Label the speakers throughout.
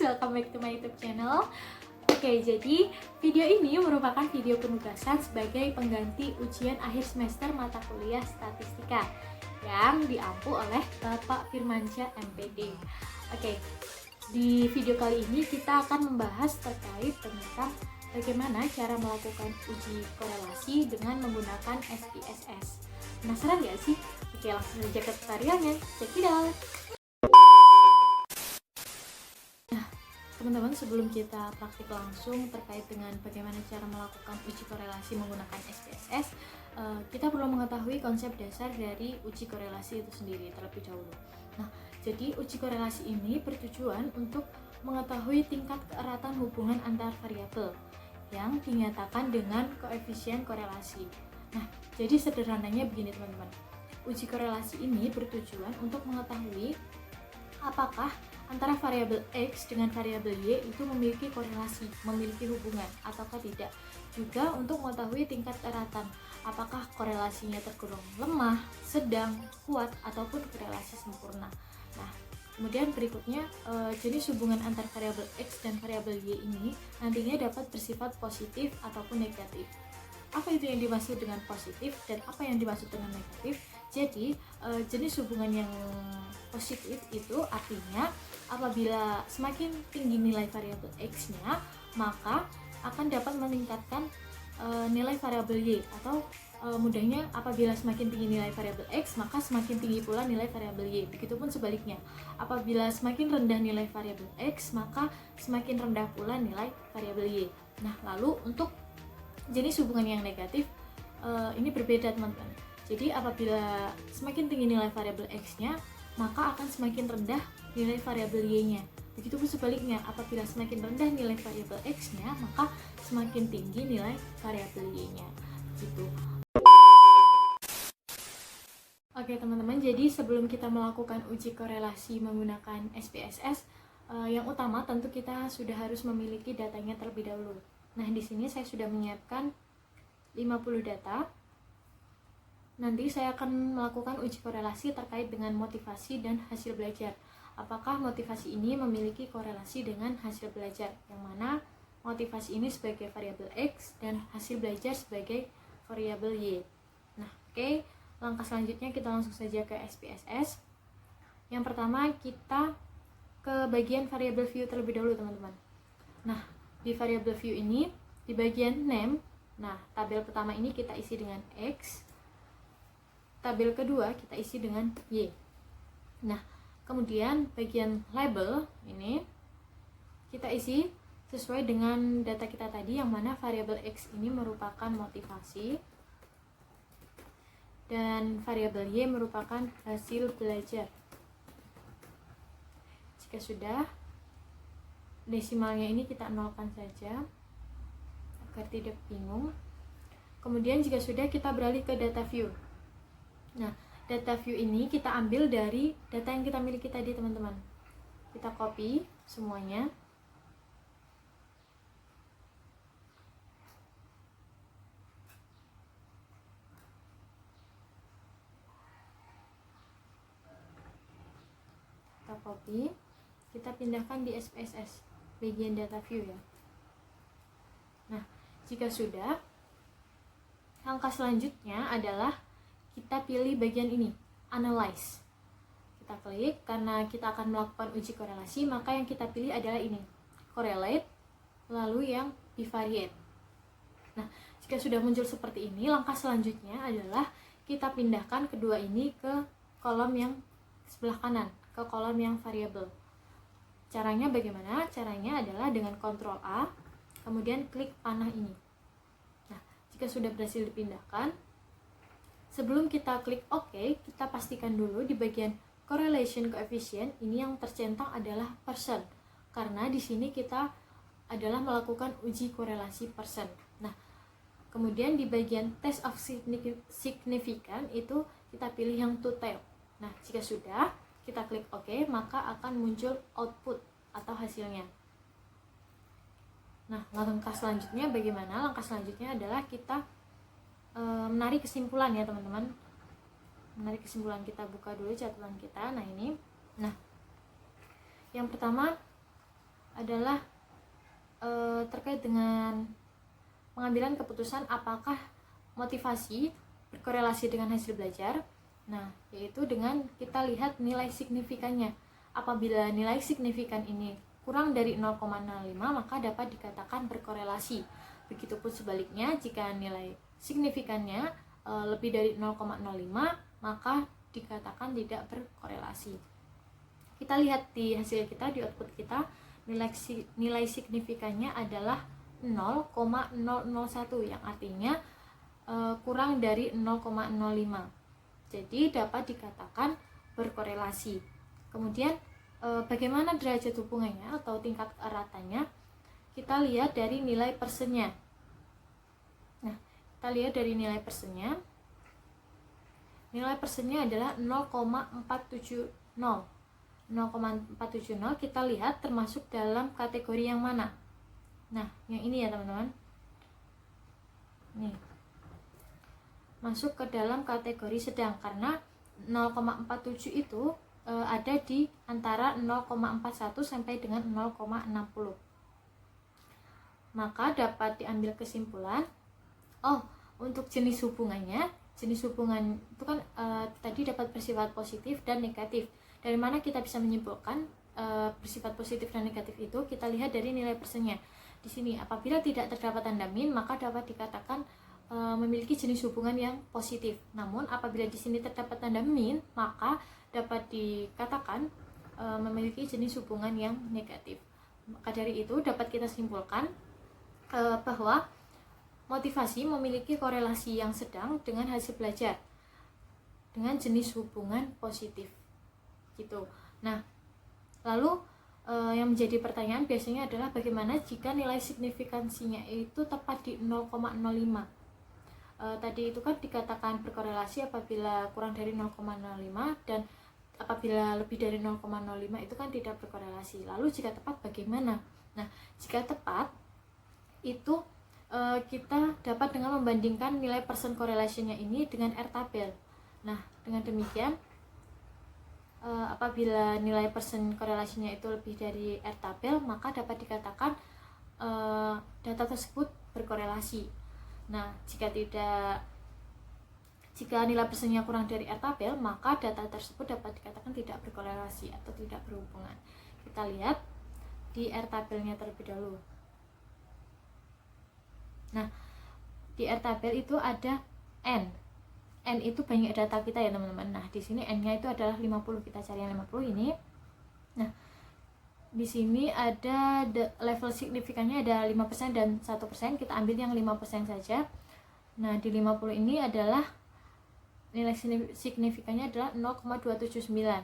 Speaker 1: welcome back to my YouTube channel. Oke, jadi video ini merupakan video penugasan sebagai pengganti ujian akhir semester mata kuliah statistika yang diampu oleh Bapak Firmansyah MPD. Oke, di video kali ini kita akan membahas terkait tentang bagaimana cara melakukan uji korelasi dengan menggunakan SPSS. Penasaran gak sih? Oke, langsung saja ke tutorialnya. Check it out! Teman-teman, sebelum kita praktik langsung terkait dengan bagaimana cara melakukan uji korelasi menggunakan SPSS, kita perlu mengetahui konsep dasar dari uji korelasi itu sendiri terlebih dahulu. Nah, jadi uji korelasi ini bertujuan untuk mengetahui tingkat keeratan hubungan antar variabel yang dinyatakan dengan koefisien korelasi. Nah, jadi sederhananya begini teman-teman. Uji korelasi ini bertujuan untuk mengetahui apakah antara variabel X dengan variabel Y itu memiliki korelasi, memiliki hubungan ataukah tidak. Juga untuk mengetahui tingkat keeratan, apakah korelasinya tergolong lemah, sedang, kuat, ataupun korelasi sempurna. Nah, kemudian berikutnya jenis hubungan antar variabel X dan variabel Y ini nantinya dapat bersifat positif ataupun negatif. Apa itu yang dimaksud dengan positif dan apa yang dimaksud dengan negatif? Jadi jenis hubungan yang positif itu artinya apabila semakin tinggi nilai variabel X-nya, maka akan dapat meningkatkan nilai variabel Y, atau mudahnya apabila semakin tinggi nilai variabel X, maka semakin tinggi pula nilai variabel Y. Begitupun sebaliknya, apabila semakin rendah nilai variabel X, maka semakin rendah pula nilai variabel Y. Nah, lalu untuk jenis hubungan yang negatif ini berbeda teman-teman. Jadi apabila semakin tinggi nilai variabel X-nya, maka akan semakin rendah nilai variabel Y-nya. Begitupun sebaliknya, apabila semakin rendah nilai variabel X-nya, maka semakin tinggi nilai variabel Y-nya. Gitu. Oke teman-teman, jadi sebelum kita melakukan uji korelasi menggunakan SPSS, yang utama tentu kita sudah harus memiliki datanya terlebih dahulu. Nah, di sini saya sudah menyiapkan 50 data. Nanti saya akan melakukan uji korelasi terkait dengan motivasi dan hasil belajar. Apakah motivasi ini memiliki korelasi dengan hasil belajar, yang mana motivasi ini sebagai variabel X dan hasil belajar sebagai variabel Y. Nah, oke. Langkah selanjutnya kita langsung saja ke SPSS. Yang pertama, kita ke bagian variabel view terlebih dahulu, teman-teman. Nah, di variabel view ini, di bagian name, nah, tabel pertama ini kita isi dengan X, tabel kedua kita isi dengan Y. Nah, kemudian bagian label ini kita isi sesuai dengan data kita tadi, yang mana variabel X ini merupakan motivasi dan variabel Y merupakan hasil belajar. Jika sudah, desimalnya ini kita nolkan saja agar tidak bingung. Kemudian jika sudah, kita beralih ke data view. Nah, data view ini kita ambil dari data yang kita miliki tadi, teman-teman. Kita copy semuanya. Kita copy, kita pindahkan di SPSS, bagian data view ya. Nah, jika sudah, langkah selanjutnya adalah kita pilih bagian ini, Analyze. Kita klik, karena kita akan melakukan uji korelasi, maka yang kita pilih adalah ini, Correlate, lalu yang Bivariate. Nah, jika sudah muncul seperti ini, langkah selanjutnya adalah kita pindahkan kedua ini ke kolom yang sebelah kanan, ke kolom yang variabel. Caranya bagaimana? Caranya adalah dengan Ctrl A, kemudian klik panah ini. Nah, jika sudah berhasil dipindahkan, sebelum kita klik OK, kita pastikan dulu di bagian correlation coefficient ini yang tercentang adalah persen, karena di sini kita adalah melakukan uji korelasi persen. Nah, kemudian di bagian test of significance itu kita pilih yang two tail. Nah, jika sudah, kita klik OK, maka akan muncul output atau hasilnya. Nah, langkah selanjutnya bagaimana? Langkah selanjutnya adalah kita menarik kesimpulan ya teman-teman. Menarik kesimpulan, kita buka dulu catatan kita. Nah, ini. Nah, yang pertama adalah terkait dengan pengambilan keputusan apakah motivasi berkorelasi dengan hasil belajar. Nah, yaitu dengan kita lihat nilai signifikannya. Apabila nilai signifikan ini kurang dari 0,05 maka dapat dikatakan berkorelasi. Begitupun sebaliknya, jika nilai signifikannya lebih dari 0,05 maka dikatakan tidak berkorelasi. Kita lihat di hasil kita, di output kita, nilai signifikannya adalah 0,001 yang artinya kurang dari 0,05. Jadi dapat dikatakan berkorelasi. Kemudian bagaimana derajat hubungannya atau tingkat eratanya? Kita lihat dari nilai persennya. Nah, kita lihat dari nilai persennya. Nilai persennya adalah 0,470. 0,470 kita lihat termasuk dalam kategori yang mana? Nah, yang ini ya teman-teman. Nih, masuk ke dalam kategori sedang karena 0,47 itu ada di antara 0,41 sampai dengan 0,60. Maka dapat diambil kesimpulan, untuk jenis hubungannya, jenis hubungan itu kan tadi dapat bersifat positif dan negatif. Dari mana kita bisa menyimpulkan bersifat positif dan negatif itu? Kita lihat dari nilai persennya. Di sini apabila tidak terdapat tanda min maka dapat dikatakan memiliki jenis hubungan yang positif. Namun apabila di sini terdapat tanda min maka dapat dikatakan memiliki jenis hubungan yang negatif. Maka dari itu dapat kita simpulkan bahwa motivasi memiliki korelasi yang sedang dengan hasil belajar dengan jenis hubungan positif gitu. Nah, lalu yang menjadi pertanyaan biasanya adalah bagaimana jika nilai signifikansinya itu tepat di 0,05. Tadi itu kan dikatakan berkorelasi apabila kurang dari 0,05 dan apabila lebih dari 0,05 itu kan tidak berkorelasi. Lalu jika tepat bagaimana? Nah, jika tepat itu kita dapat dengan membandingkan nilai persen correlation-nya ini dengan R tabel. Nah, dengan demikian apabila nilai persen korelasinya itu lebih dari R tabel maka dapat dikatakan data tersebut berkorelasi. Nah, jika nilai persennya kurang dari R tabel maka data tersebut dapat dikatakan tidak berkorelasi atau tidak berhubungan. Kita lihat di R tabelnya terlebih dahulu. Nah, di R tabel itu ada N. N itu banyak data kita ya teman-teman. Nah, di sini N-nya itu adalah 50. Kita cari yang 50 ini. Nah, di sini ada level signifikannya ada 5% dan 1%. Kita ambil yang 5% saja. Nah, di 50 ini adalah nilai signifikannya adalah 0,279.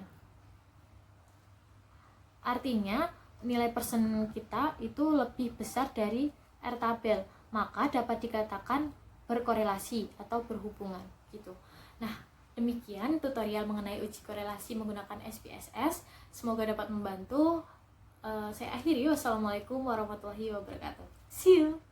Speaker 1: Artinya, nilai persen kita itu lebih besar dari R tabel. Maka dapat dikatakan berkorelasi atau berhubungan gitu. Nah, demikian tutorial mengenai uji korelasi menggunakan SPSS. Semoga dapat membantu. Saya akhiri. Wassalamualaikum warahmatullahi wabarakatuh. See you.